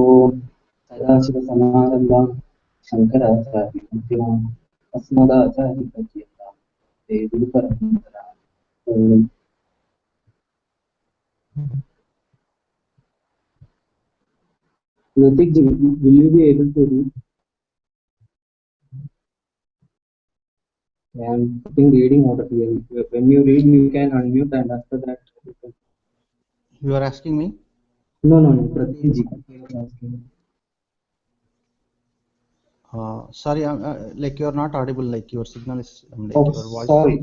ओम सदाशिवसमारम्भां शङ्कराचार्यमध्यमाम् अस्मदाचार्यपर्यन्तां ते गुरुपरम्पराम् ओम. Pratik ji, will you be able to read? I am putting reading order here. When you read, you can unmute, and after that. You are asking me? No, Pratik ji. Sorry, like you are not audible. Like your signal is like Oh, your voice. sorry.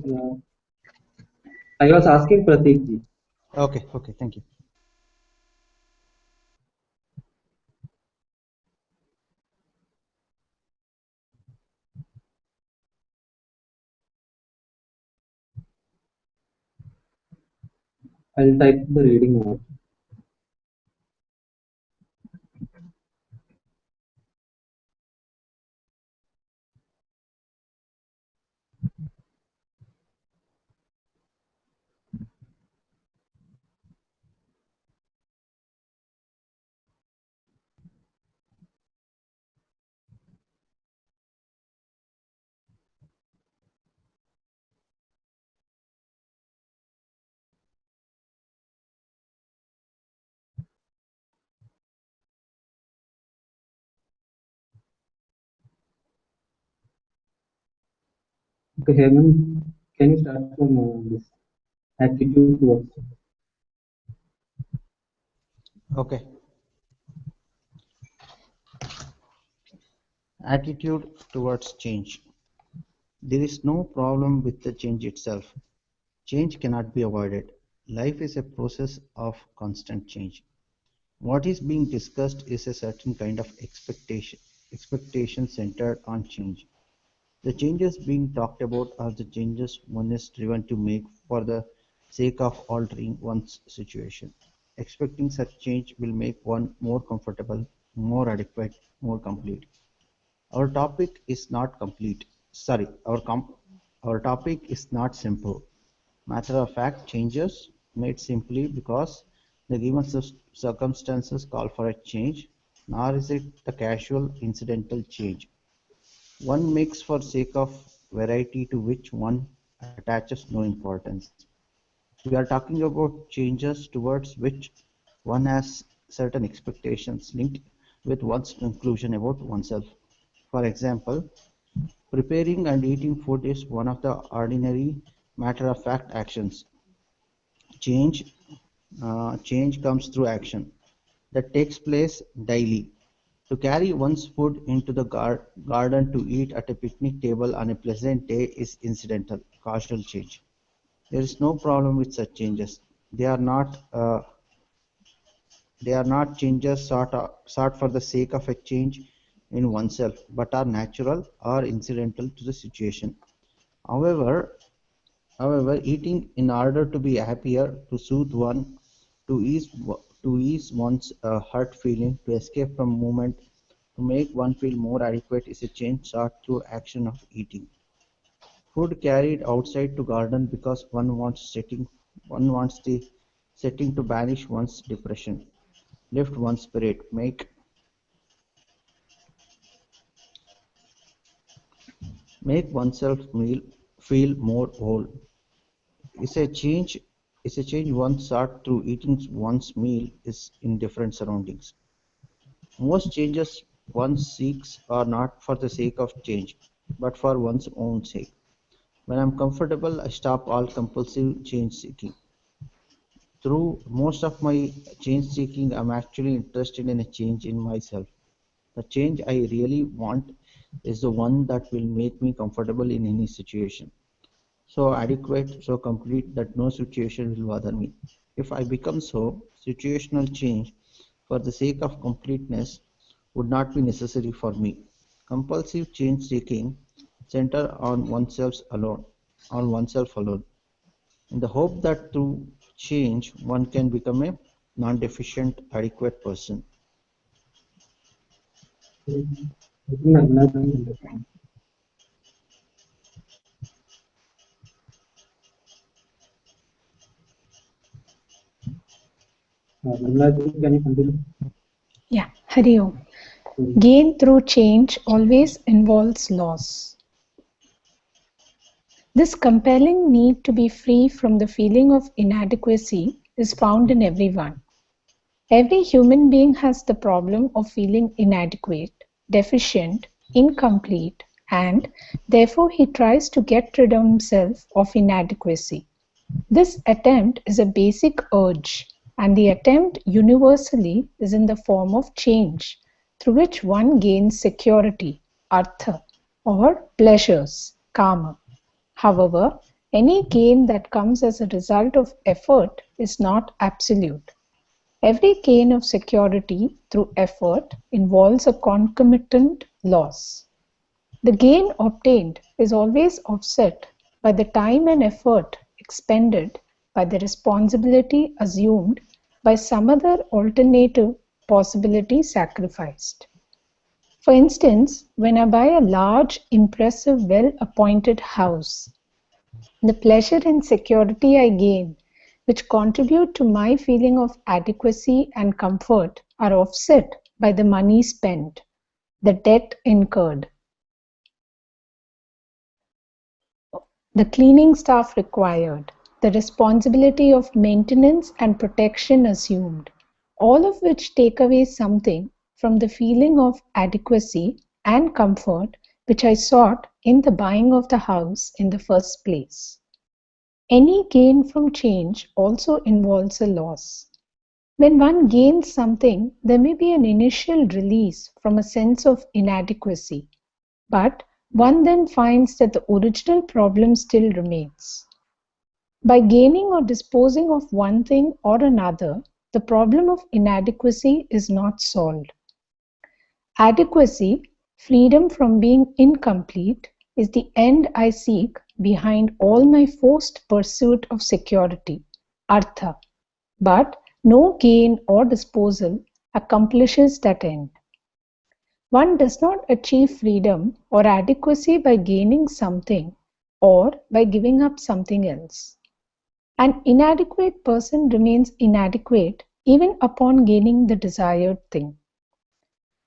I was asking Pratik ji. Okay, thank you. I'll type the reading order. Okay, Hemant, can you start from this attitude towards? Okay. Attitude towards change. There is no problem with the change itself. Change cannot be avoided. Life is a process of constant change. What is being discussed is a certain kind of expectation centered on change. The changes being talked about are the changes one is driven to make for the sake of altering one's situation. Expecting such change will make one more comfortable, more adequate, more complete. Our topic is not complete. Sorry, our topic is not simple. Matter of fact, changes made simply because the given circumstances call for a change, nor is it the casual incidental change. One makes for sake of variety to which one attaches no importance. We are talking about changes towards which one has certain expectations linked with one's conclusion about oneself. For example, preparing and eating food is one of the ordinary matter-of-fact actions. Change comes through action that takes place daily. To carry one's food into the garden to eat at a picnic table on a pleasant day is incidental, casual change. There is no problem with such changes. They are not changes sought for the sake of a change in oneself, but are natural or incidental to the situation. However, eating in order to be happier, to soothe one, to ease one's hurt feeling, to escape from movement, to make one feel more adequate is a change sought through action of eating. Food carried outside to garden because one wants the setting to banish one's depression, lift one's spirit, make oneself feel more whole. Is a change one sought through eating one's meal is in different surroundings. Most changes one seeks are not for the sake of change, but for one's own sake. When I'm comfortable, I stop all compulsive change seeking. Through most of my change seeking, I'm actually interested in a change in myself. The change I really want is the one that will make me comfortable in any situation. So adequate, so complete that no situation will bother me. If I become so, situational change for the sake of completeness would not be necessary for me. Compulsive change seeking center on oneself alone, in the hope that through change one can become a non-deficient, adequate person. I think Nagna can understand. Nagna, can you continue? Yeah. Hari Om. Gain through change always involves loss. This compelling need to be free from the feeling of inadequacy is found in everyone. Every human being has the problem of feeling inadequate, deficient, incomplete, and therefore he tries to get rid of himself of inadequacy. This attempt is a basic urge, and the attempt universally is in the form of change, through which one gains security, artha, or pleasures, karma. However, any gain that comes as a result of effort is not absolute. Every gain of security through effort involves a concomitant loss. The gain obtained is always offset by the time and effort expended, by the responsibility assumed, by some other alternative possibility sacrificed. For instance, when I buy a large, impressive, well-appointed house, the pleasure and security I gain, which contribute to my feeling of adequacy and comfort, are offset by the money spent, the debt incurred, the cleaning staff required, the responsibility of maintenance and protection assumed, all of which take away something from the feeling of adequacy and comfort which I sought in the buying of the house in the first place. Any gain from change also involves a loss. When one gains something, there may be an initial release from a sense of inadequacy, but one then finds that the original problem still remains. By gaining or disposing of one thing or another, the problem of inadequacy is not solved. Adequacy, freedom from being incomplete, is the end I seek behind all my forced pursuit of security, artha. But no gain or disposal accomplishes that end. One does not achieve freedom or adequacy by gaining something or by giving up something else. An inadequate person remains inadequate even upon gaining the desired thing.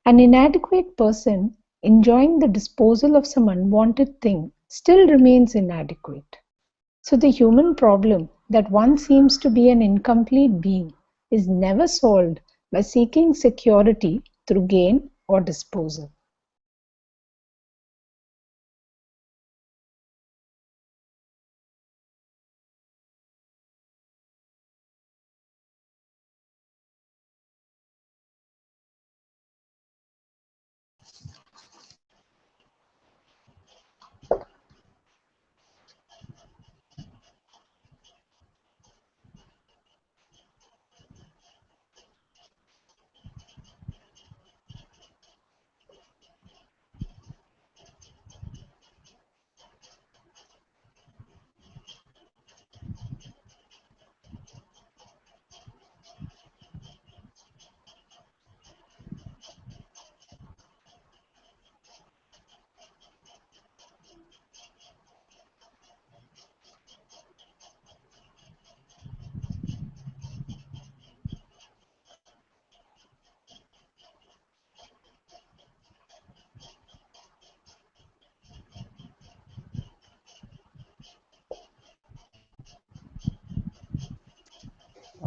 An inadequate person enjoying the disposal of some unwanted thing still remains inadequate. So the human problem that one seems to be an incomplete being is never solved by seeking security through gain or disposal.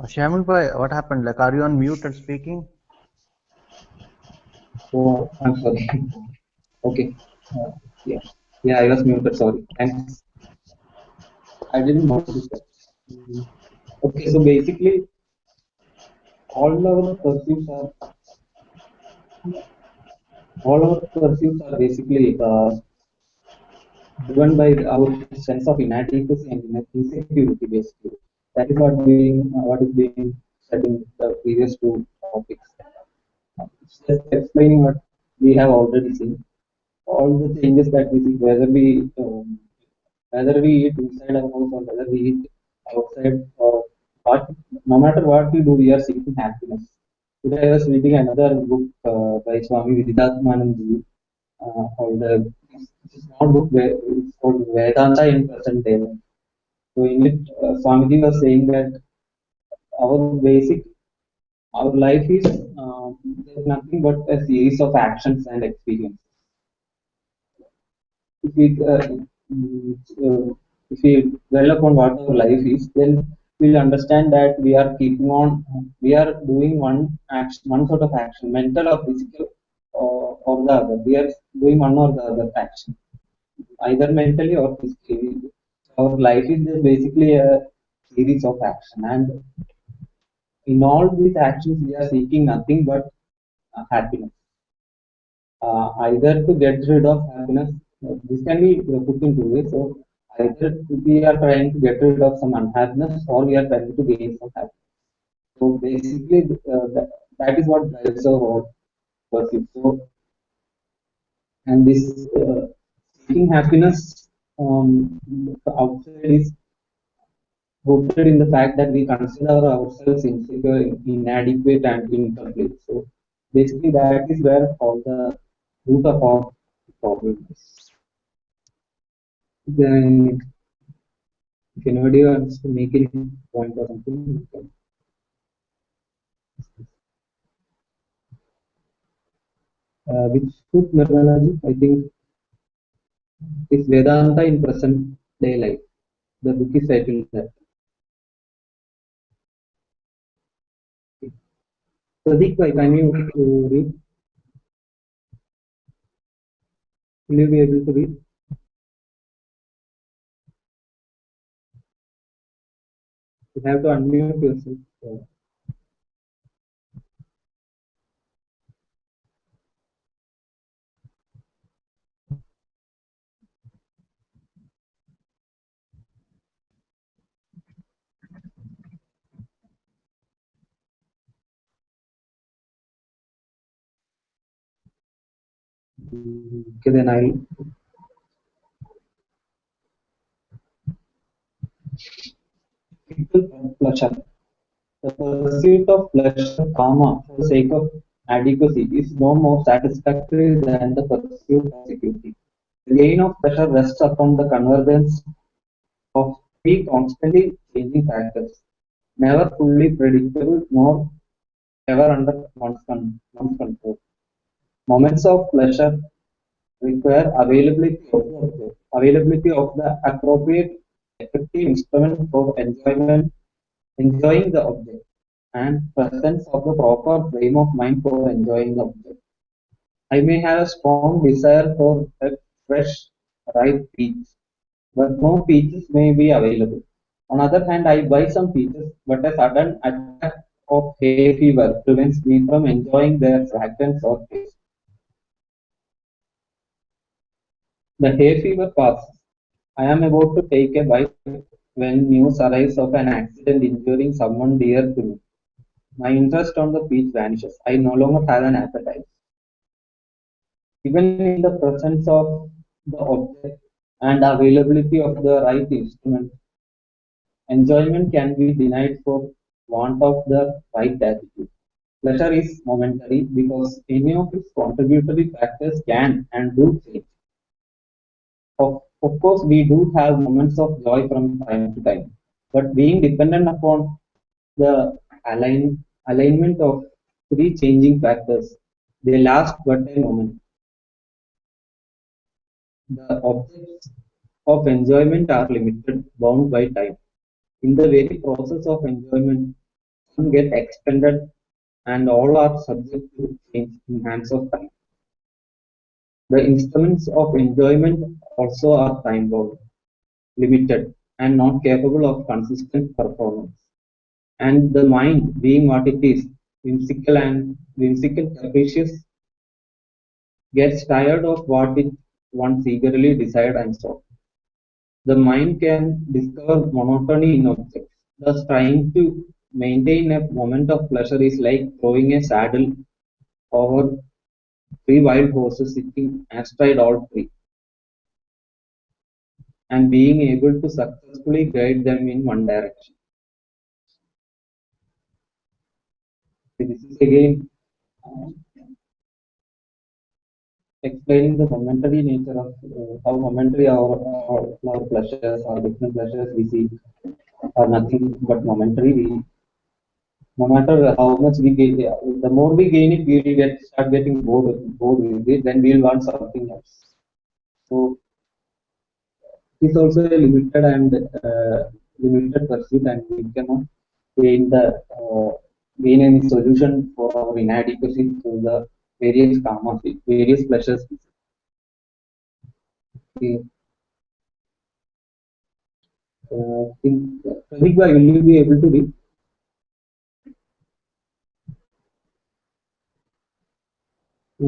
Shamil bhai, what happened? Like, are you on mute and speaking? Oh, I'm sorry. Okay. Uh, yeah. Yeah, I was muted. Sorry. Thanks. I didn't notice that. Mm. Okay, so basically, all our pursuits are all our pursuits are basically driven by our sense of inadequacy and insecurity. Basically, that is what is being said in the previous two topics. It's just explaining what we have already seen. All the changes that we see, whether we eat inside our house or whether we eat outside, or what, no matter what we do, we are seeking happiness. Today I was reading another book by Swami Vidyatmanand, called it's a small book where it's called Vedanta in present day. So in it, Swamiji was saying that our basic our life is there's nothing but a series of actions and experiences. If we mm, uh, if we dwell upon what our life is, then we'll understand that we are doing one action, one sort of action, mental or physical, or the other. We are doing one or the other action, either mentally or physically. Our life is just basically a series of action, and in all these actions, we are seeking nothing but happiness. Either to get rid of happiness, this can be put in two ways. So either we are trying to get rid of some unhappiness, or we are trying to gain some happiness. So basically, that is what drives our whole pursuit. So, and this seeking happiness outside is rooted in the fact that we consider ourselves insecure, inadequate, and incomplete. So basically, that is where all the root of our problem is. Then, if anybody wants to make any point or something, you can. Which book methodology? I think is Vedanta in present day life. The book is titled that. Pradeep, can you read? Will you be able to read? You have to unmute yourself. Okay, then I'll. Pleasure. The pursuit of pleasure, karma, for the sake of adequacy is no more satisfactory than the pursuit of security. The gain of pleasure rests upon the convergence of three constantly changing factors, never fully predictable nor ever under one's control. Moments of pleasure require availability of the appropriate effective instrument for enjoying the object, and presence of the proper frame of mind for enjoying the object. I may have a strong desire for a fresh, ripe peach, but no peaches may be available. On the other hand, I buy some peaches, but a sudden attack of hay fever prevents me from enjoying their fragrance or taste. The hay fever passes. I am about to take a bite when news arrives of an accident injuring someone dear to me. My interest on the peach vanishes. I no longer have an appetite. Even in the presence of the object and availability of the right instrument, enjoyment can be denied for want of the right attitude. Pleasure is momentary because any of its contributory factors can and do change. Of course, we do have moments of joy from time to time, but being dependent upon the alignment of three changing factors, they last but a moment. The objects of enjoyment are limited, bound by time. In the very process of enjoyment, some get expended and all are subject to change in hands of time. The instruments of enjoyment also are time bound, limited, and not capable of consistent performance. And the mind, being what it is, whimsical, capricious, gets tired of what it once eagerly desired and sought. The mind can discover monotony in objects. Thus, trying to maintain a moment of pleasure is like throwing a saddle over three wild horses sitting astride all three and being able to successfully guide them in one direction. This is again uh, explaining the momentary nature of how momentary our pleasures, our different pleasures we see are nothing but momentary. No matter how much we gain, the more we gain it, we will start getting bored with it. Then we'll want something else. So it's also a limited and limited pursuit, and we cannot gain the gain any solution for our inadequacy through the various karmas, various pleasures. Okay, I think Pradeep, will you be able to read?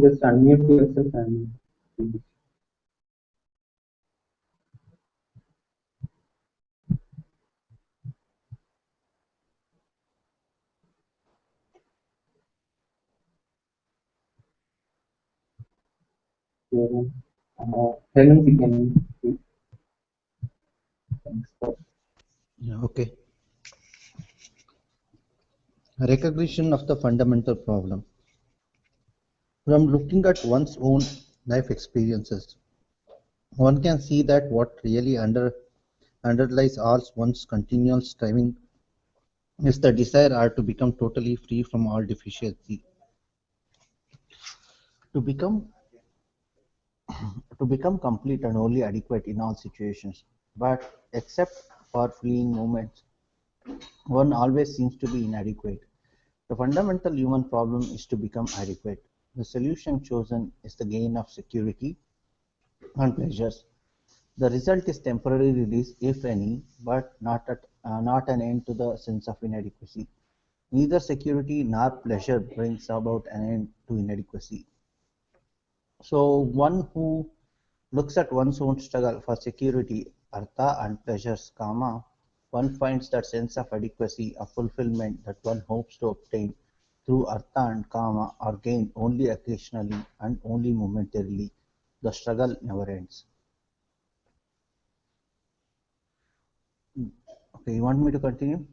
Just unmute yourself and Helen, you can read. Thanks for Yeah, okay. Recognition of the fundamental problem. From looking at one's own life experiences, one can see that what really underlies all one's continual striving is the desire are to become totally free from all deficiency, to become to become complete and wholly adequate in all situations. But except for fleeting moments, one always seems to be inadequate. The fundamental human problem is to become adequate. The solution chosen is the gain of security and pleasures. The result is temporary release, if any, but not an end to the sense of inadequacy. Neither security nor pleasure brings about an end to inadequacy. So one who looks at one's own struggle for security, artha, and pleasures, kama, one finds that sense of adequacy, of fulfillment that one hopes to obtain through artha and kama are gained only occasionally and only momentarily. The struggle never ends. Okay, you want me to continue?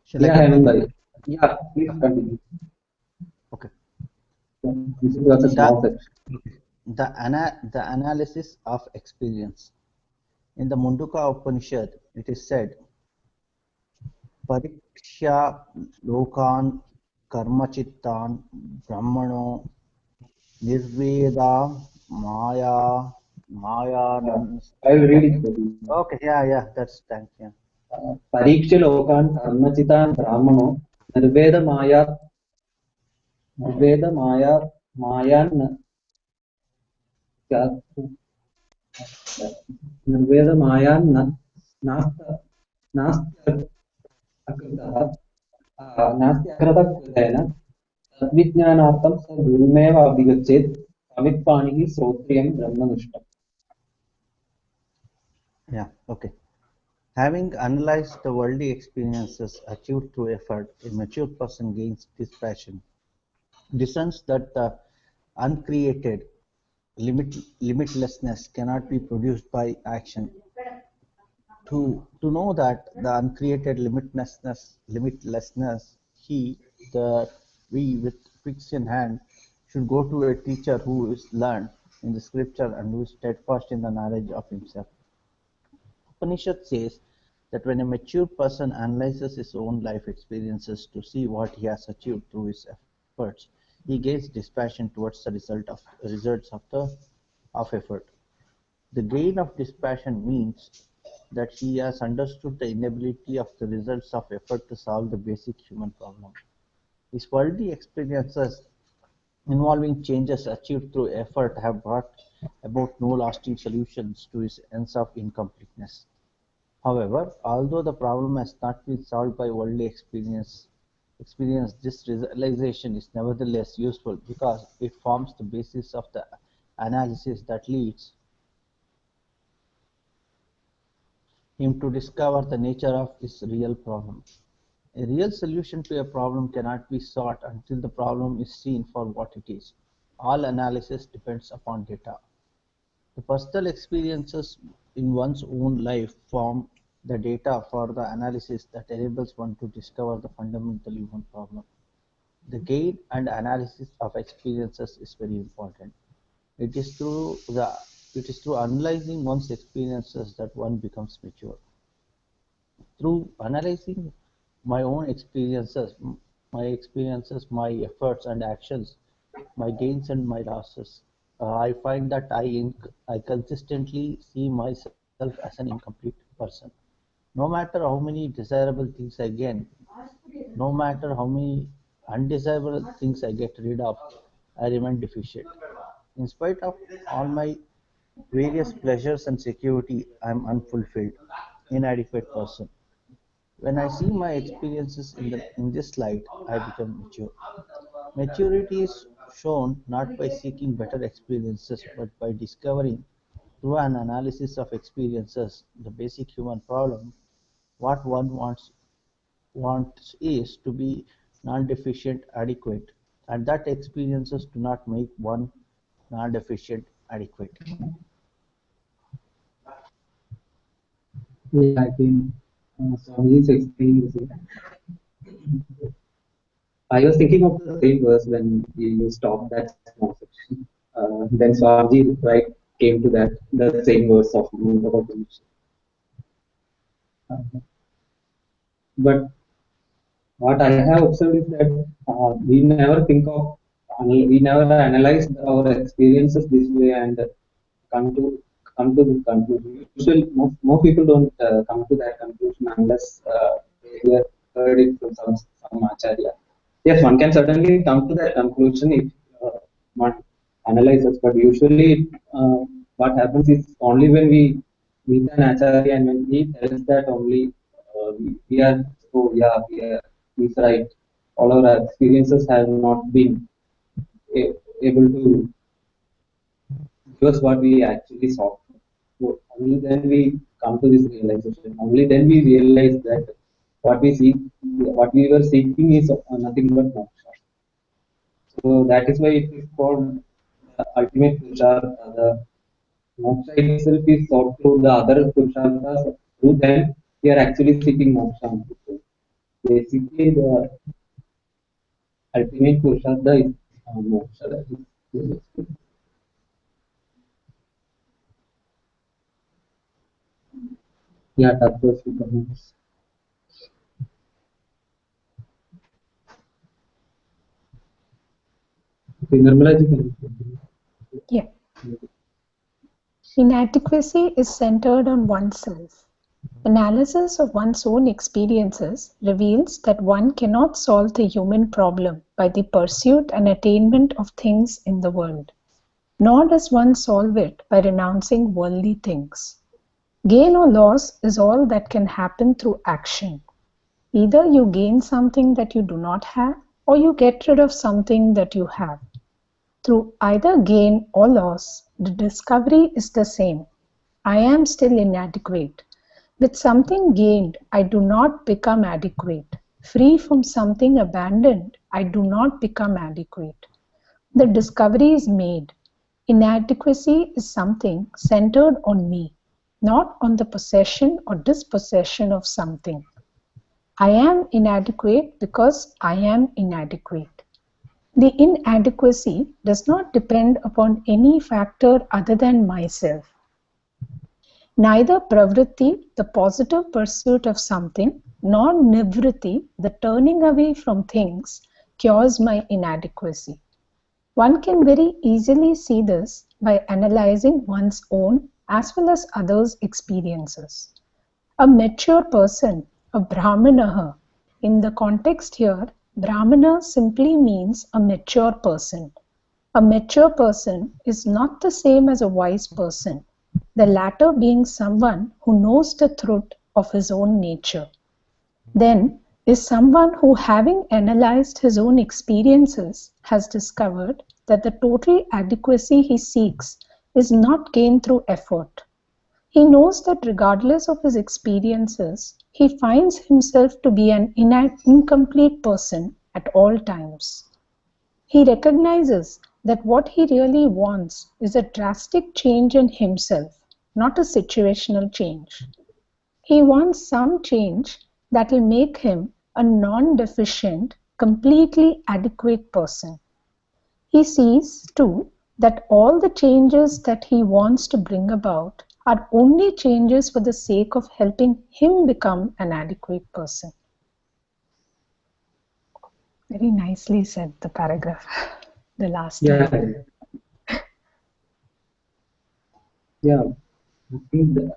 Shall I yeah, continue? Helen, yeah, please continue. Okay. This is just a The, small section. the analysis of experience. In the Munduka Upanishad, it is said, Parikshya lokan karmachittan brahmano nirveda maya mayanan. I will Yeah. read it for you. Okay. Yeah. Yeah. That's thanks. Yeah. परीक्ष्य लोकान् कर्मचितान् ब्राह्मणो निर्वेद माया निर्वेद माया मायान् निर्वेद मायान् नास्त नास्ति अकृतः नास्ति अकृतः कृतेन तद्विज्ञानार्थं स गुरुमेव अभिगच्छेत् अवित्पाणिः श्रोत्रियं ब्रह्मनिष्ठम्. Yeah. Okay. Having analyzed the worldly experiences achieved through effort, a mature person gains dispassion, discerns that the uncreated limitlessness cannot be produced by action. To know that the uncreated limitlessness, he, the we with fixed in hand, should go to a teacher who is learned in the scripture and who is steadfast in the knowledge of himself. Upanishad says that when a mature person analyzes his own life experiences to see what he has achieved through his efforts, he gains dispassion towards the results of effort. The gain of dispassion means that he has understood the inability of the results of effort to solve the basic human problem. His worldly experiences involving changes achieved through effort have brought about no lasting solutions to his ends of incompleteness. However, although the problem has not been solved by worldly experience, this realization is nevertheless useful because it forms the basis of the analysis that leads him to discover the nature of his real problem. A real solution to a problem cannot be sought until the problem is seen for what it is. All analysis depends upon data. The personal experiences in one's own life form the data for the analysis that enables one to discover the fundamental human problem. The gain and analysis of experiences is very important. It is through the it is through analyzing one's experiences that one becomes mature. Through analyzing my own experiences, my efforts and actions, my gains and my losses, I find that I consistently see myself as an incomplete person. No matter how many desirable things I gain, no matter how many undesirable things I get rid of, I remain deficient. In spite of all my various pleasures and security, I am unfulfilled, inadequate person. When I see my experiences in this light, I become mature. Maturity is shown not by seeking better experiences, but by discovering through an analysis of experiences the basic human problem. What one wants is to be non-deficient adequate, and that experiences do not make one non-deficient adequate. Yeah, I think Swami is explaining the same. I was thinking of the same verse when you stopped that small section. Then Swamiji right came to the same verse of about the mission. But what I have observed is that we never think of, we never analyze our experiences this way and come to come to this conclusion. Usually, most people don't come to that conclusion unless they heard it from some acharya. Yes, one can certainly come to that conclusion if one analyzes, but usually what happens is only when we meet an acharya and when he tells that only we are, oh yeah, he's right. All our experiences have not been able to give us what we actually saw. So only then we come to this realization. Only then we realize that what we seek, what we were seeking is nothing but moksha. So that is why it is called the ultimate purushartha. The moksha itself is sought through the other purusharthas. Through them, we are actually seeking moksha. So basically, the ultimate purushartha is moksha. That is, yeah, Tattva Sukha. Okay, Nirmala ji can Yeah. Inadequacy is centered on oneself. Analysis of one's own experiences reveals that one cannot solve the human problem by the pursuit and attainment of things in the world, nor does one solve it by renouncing worldly things. Gain or loss is all that can happen through action. Either you gain something that you do not have, or you get rid of something that you have. Through either gain or loss, the discovery is the same. I am still inadequate. With something gained, I do not become adequate. Free from something abandoned, I do not become adequate. The discovery is made. Inadequacy is something centered on me, not on the possession or dispossession of something. I am inadequate because I am inadequate. The inadequacy does not depend upon any factor other than myself. Neither pravritti, the positive pursuit of something, nor nivritti, the turning away from things, cures my inadequacy. One can very easily see this by analyzing one's own as well as others' experiences. A mature person, a brahmana, in the context here, brahmana simply means a mature person. A mature person is not the same as a wise person, the latter being someone who knows the truth of his own nature. Then is someone who, having analyzed his own experiences, has discovered that the total adequacy he seeks is not gained through effort. He knows that regardless of his experiences, he finds himself to be an incomplete person at all times. He recognizes that what he really wants is a drastic change in himself, not a situational change. He wants some change that will make him a non-deficient, completely adequate person. He sees, too, that all the changes that he wants to bring about are only changes for the sake of helping him become an adequate person. Very nicely said, the paragraph, the last Yeah, line. yeah. Nothing,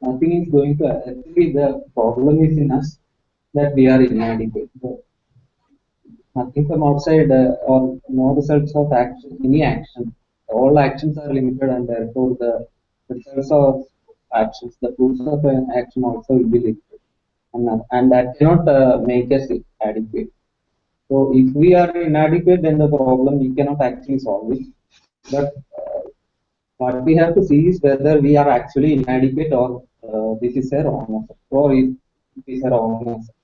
nothing is going to actually the problem is in us that we are inadequate. Nothing from outside or no results of action, any action. All actions are limited, and therefore the results of actions, the fruits of an action also will be limited, and that cannot make us adequate. So if we are inadequate, then the problem we cannot actually solve it. But what we have to see is whether we are actually inadequate or this is a wrong assumption, or if it is a wrong assumption.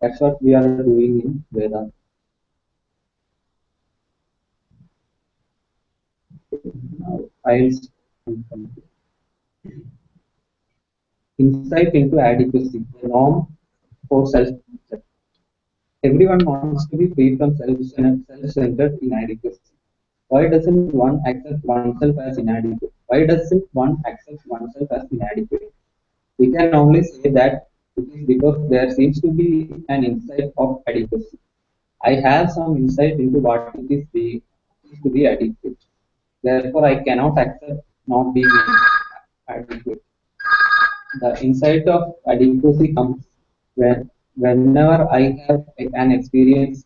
That's what we are doing in Vedanta. Now, I'll insight into adequacy, the norm for self-concept. Everyone wants to be free from self-centered inadequacy. Why doesn't one accept oneself as inadequate? Why doesn't one accept oneself as inadequate? We can only say that it is because there seems to be an insight of adequacy. I have some insight into what it is to be adequate. Therefore, I cannot accept not being adequate. The insight of adequacy comes whenever I have an experience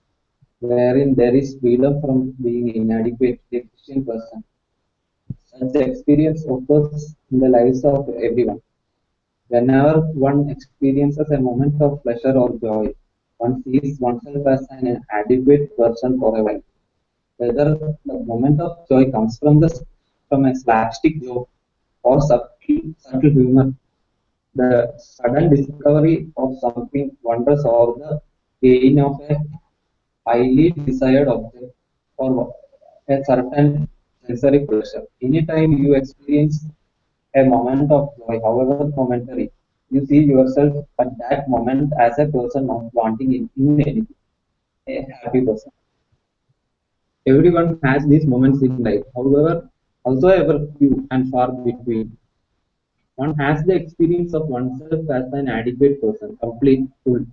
wherein there is freedom from being inadequate, deficient person. Such experience occurs in the lives of everyone. Whenever one experiences a moment of pleasure or joy, one sees oneself as an adequate person for a while. Whether the moment of joy comes from a slapstick joke or subtle humor, the sudden discovery of something wondrous or the gain of a highly desired object or a certain sensory pleasure. Anytime you experience a moment of joy, however momentary, you see yourself at that moment as a person not wanting in anything, a happy person. Everyone has these moments in life, however, also ever few and far between. One has the experience of oneself as an adequate person, complete, full.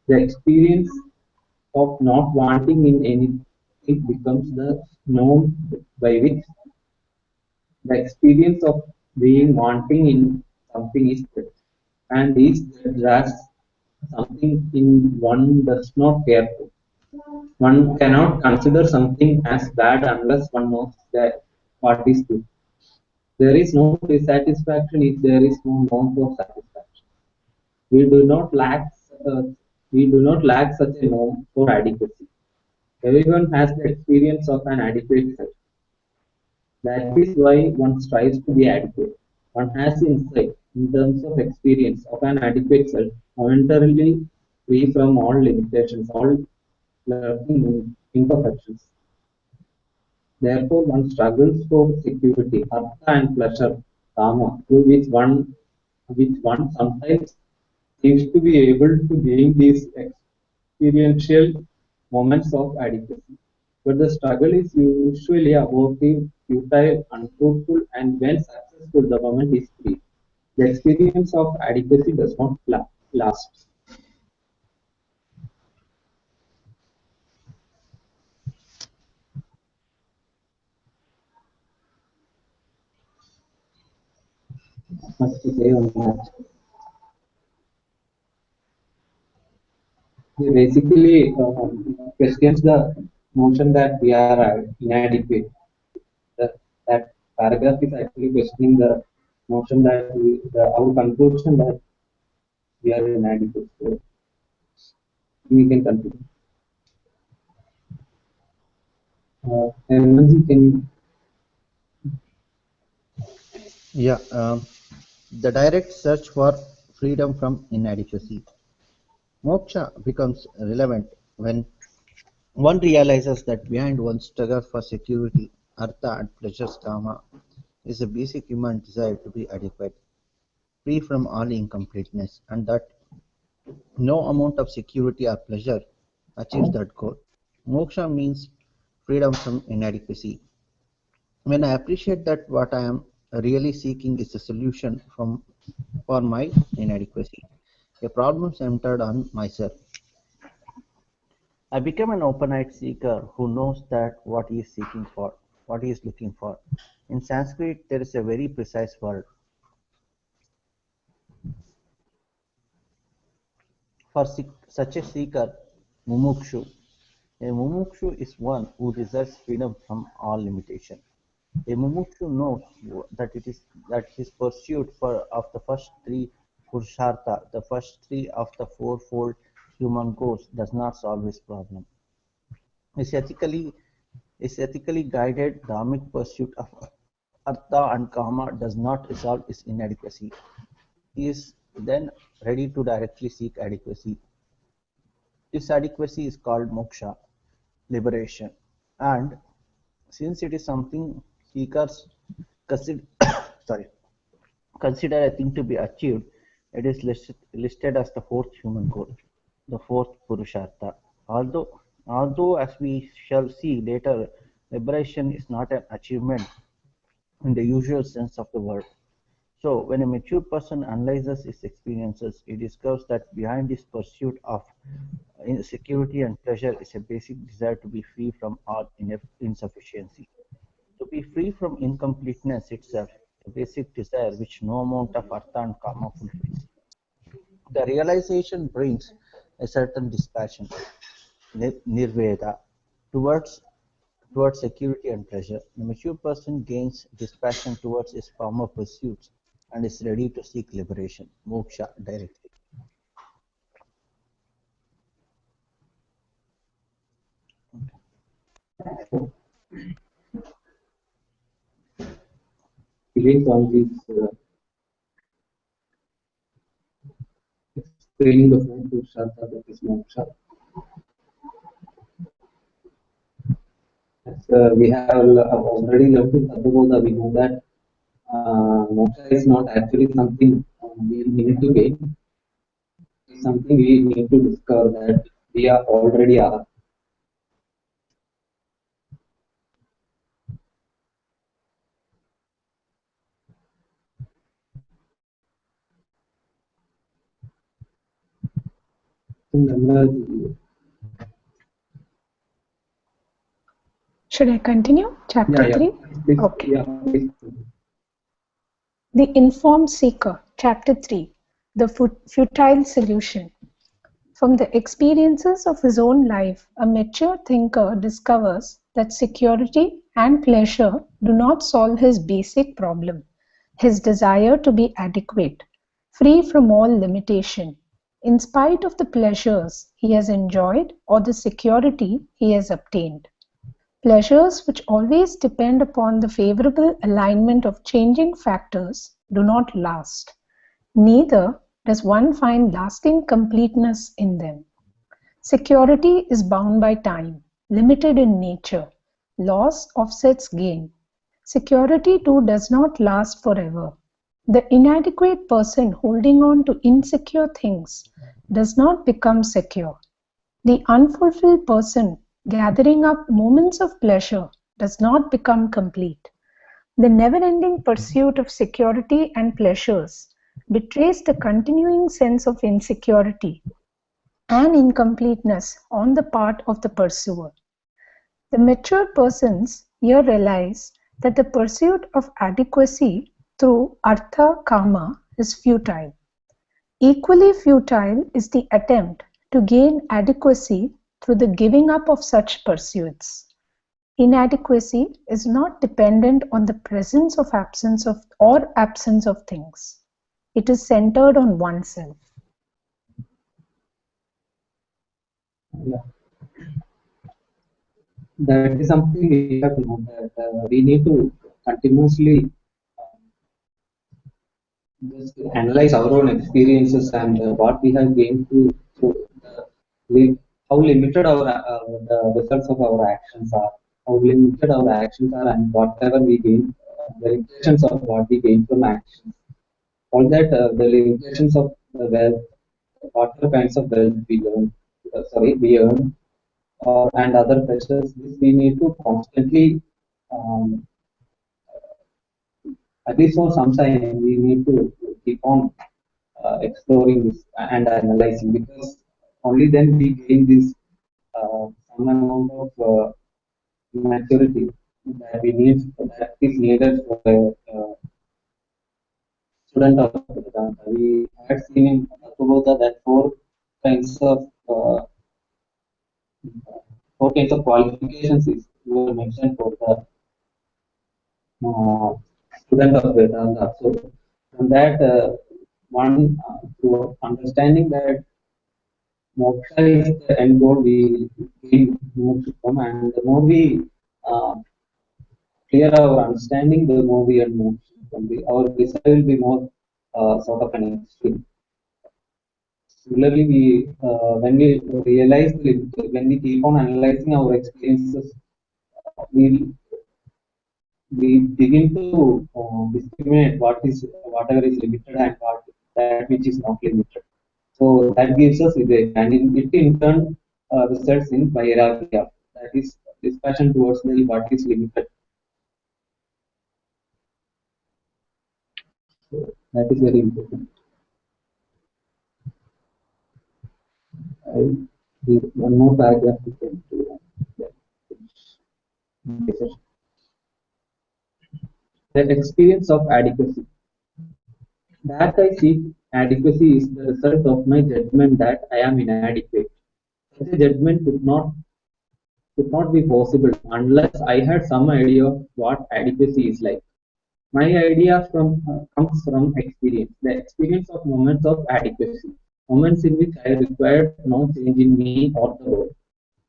The experience of not wanting in anything becomes the norm by which the experience of being wanting in something is judged. And is judged as something in one does not care for. One cannot consider something as bad unless one knows that what is good. There is no dissatisfaction if there is no norm for satisfaction. We do not lack uh, we do not lack such a norm for adequacy. Everyone has the experience of an adequate self. That is why one strives to be adequate. One has insight in terms of experience of an adequate self, momentarily free from all limitations, all lurking imperfections. Therefore, one struggles for security, artha and pleasure, kama, through which one sometimes seems to be able to gain these experiential moments of adequacy. But the struggle is usually abortive, futile, unfruitful, and when successful, the moment is free. The experience of adequacy does not last. Much to say on that. He basically questions the notion that we are inadequate. That paragraph is actually questioning the notion that our conclusion that we are inadequate. So we can continue. MNC can Yeah, the direct search for freedom from inadequacy. Moksha becomes relevant when one realizes that behind one's struggle for security, artha, and pleasure's karma is a basic human desire to be adequate, free from all incompleteness, and that no amount of security or pleasure achieves that goal. Moksha means freedom from inadequacy. When I appreciate that what I am really seeking is a solution for my inadequacy, a problem centered on myself, I become an open-eyed seeker who knows that what he is seeking for, what he is looking for. In Sanskrit, there is a very precise word for such a seeker, mumukshu. A mumukshu is one who desires freedom from all limitation. A mumukshu knows that it is that his pursuit of the first three purushartha, the first three of the fourfold human goals, does not solve his problem. His ethically guided dharmic pursuit of artha and kama does not resolve his inadequacy. He is then ready to directly seek adequacy. This adequacy is called moksha, liberation, and since it is something seekers consider, sorry, consider a thing to be achieved, it is listed as the fourth human goal, the fourth Purushartha. Although, as we shall see later, liberation is not an achievement in the usual sense of the word. So, when a mature person analyzes his experiences, he discovers that behind his pursuit of security and pleasure is a basic desire to be free from all insufficiency. To be free from incompleteness itself, a basic desire which no amount of artha and kama fulfills. The realization brings a certain dispassion, nirveda, towards towards security and pleasure. The mature person gains dispassion towards his former pursuits and is ready to seek liberation, moksha, directly. Feelings on this explaining the four Purushartha, that is moksha. As we have already learned in Tattvaboda, we know that moksha is not actually something we need to gain. It's something we need to discover that we are already are. Should I continue? Chapter Yeah, 3? please, Okay. yeah, please. The Informed Seeker, Chapter 3, The Futile Solution. From the experiences of his own life, a mature thinker discovers that security and pleasure do not solve his basic problem, his desire to be adequate, free from all limitation, in spite of the pleasures he has enjoyed or the security he has obtained. Pleasures which always depend upon the favorable alignment of changing factors do not last. Neither does one find lasting completeness in them. Security is bound by time, limited in nature. Loss offsets gain. Security too does not last forever. The inadequate person holding on to insecure things does not become secure. The unfulfilled person gathering up moments of pleasure does not become complete. The never-ending pursuit of security and pleasures betrays the continuing sense of insecurity and incompleteness on the part of the pursuer. The mature persons here realize that the pursuit of adequacy through artha kama is futile. Equally futile is the attempt to gain adequacy through the giving up of such pursuits. Inadequacy is not dependent on the presence of absence of things. It is centered on oneself. Yeah, that is something we have to know that we need to continuously just analyze our own experiences and what we have gained through how limited the results of our actions are, how limited our actions are, and whatever we gain, the limitations of what we gain from actions. All that the limitations of the wealth, whatever kinds of wealth we learn, we earn, and other pressures. This we need to constantly um, at least for some time, we need to keep on exploring this and analyzing, because only then we gain this some amount of maturity that we need, that is needed for a student of Vedanta. We had seen in Tattva that kinds of uh, four kinds of qualifications is were mentioned for the uh, student of Vedanta. So from that one, to understanding that moksha is the end goal, we gain more to come, and the more we uh, clear our understanding, the more we are more from the, our desire will be more sort of an extreme. Similarly, when we realize the limit, when we keep on analyzing our experiences, we begin to discriminate whatever is limited and that which is not limited. So that gives us vivek, and it in turn results in vairagya. That is dispassion towards the what is limited. So that is very important. I give one more paragraph to come to the experience of adequacy. That I seek adequacy is the result of my judgment that I am inadequate. Such a judgment could not be possible unless I had some idea of what adequacy is like. My idea comes from experience, the experience of moments of adequacy, moments in which I required no change in me or the world.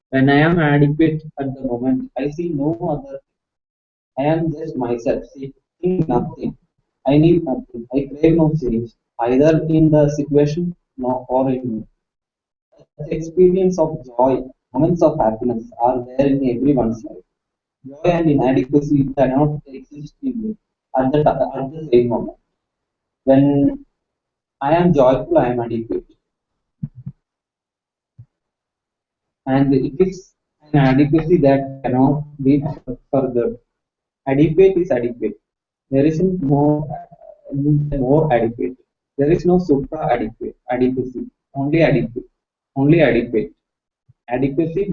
When I am adequate at the moment, I see no other. I am just myself, seeking nothing. I need nothing. I crave no change, either in the situation nor or in me. The experience of joy, moments of happiness are there in everyone's life. Joy and inadequacy cannot exist in me at the same moment. When I am joyful, I am adequate. And it is an adequacy that cannot be further. Adequate is adequate. There isn't more adequate. There is no supra adequate adequacy. Only adequate. Only adequate. Adequacy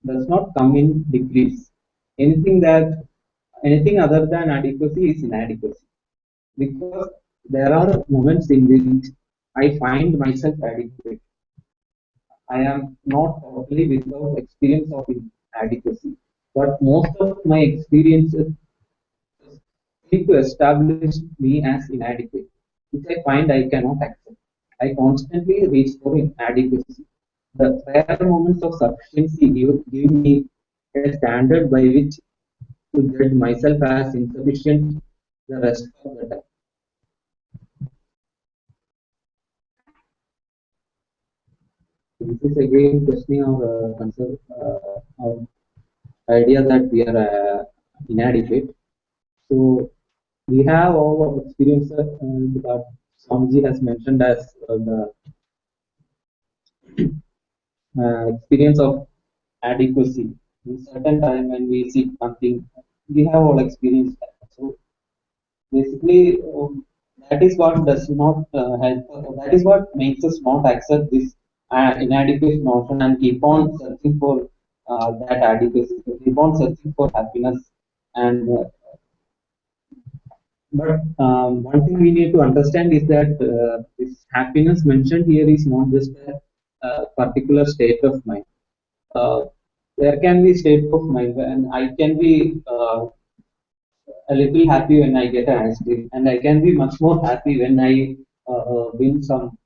does not come in degrees. Anything that anything other than adequacy is inadequacy. Because there are moments in which I find myself adequate. I am not totally without experience of inadequacy, but most of my experiences seek to establish me as inadequate, which I find I cannot accept. I constantly reach for inadequacy. The rare moments of sufficiency give me a standard by which to judge myself as insufficient the rest of the time. This is again questioning our concept, our idea that we are inadequate. So we have all of experience that Swamiji has mentioned as the experience of adequacy. In certain time when we seek something, we have all experienced that. So basically, that is what does not help. That is what makes us not accept this inadequate notion and keep on searching for that adequacy. Keep on searching for happiness and but one thing we need to understand is that this happiness mentioned here is not just a, particular state of mind. Uh, there can be state of mind, and I can be a little happy when I get an ice cream, and I can be much more happy when I win some.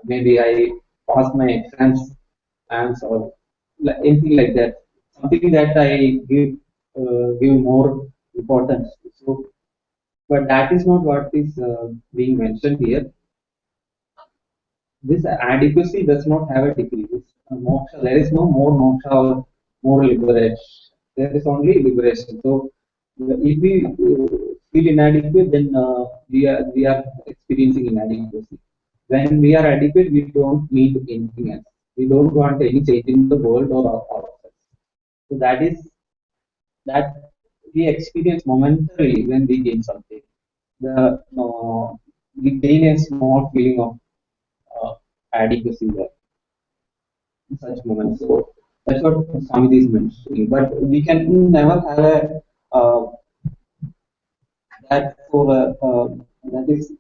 Maybe I pass my exams or anything like that. Something that I give more importance. So, but that is not what is being mentioned here. This adequacy does not have a degree. This, moksha, there is no more moksha or more liberation. There is only liberation. So, if we feel inadequate, then we are experiencing inadequacy. When we are adequate, we don't need anything else. We don't want any change in the world or ourselves. So that is that we experience momentarily when we gain something. we gain a small feeling of adequacy there in such moments. So that's what Swamiji is mentioning. But we can never have a that for that is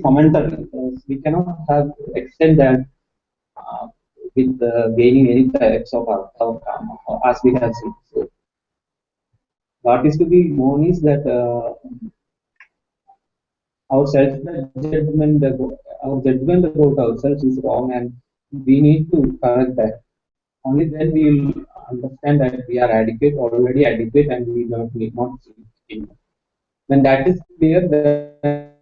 momentary. We cannot have extend that uh, with gaining any types of outcome as we have seen. So what is to be known is that our self judgment our judgment about ourselves is wrong, and we need to correct that. Only then we will understand that we are adequate, already adequate, and we don't need not change. When that is clear, then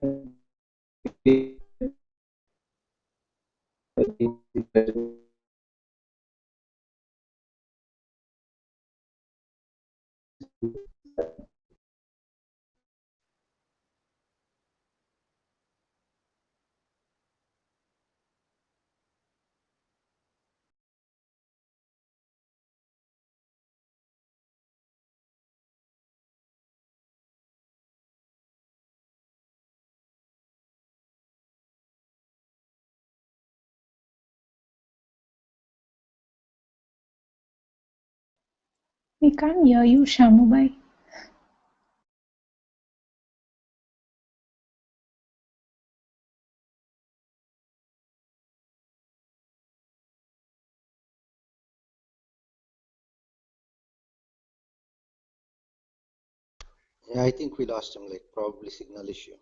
We can't hear you, Shamubai. Yeah, I think we lost him, like probably signal issue.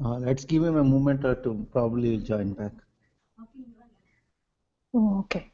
Let's give him a moment or two. Probably he'll join back. Oh, okay.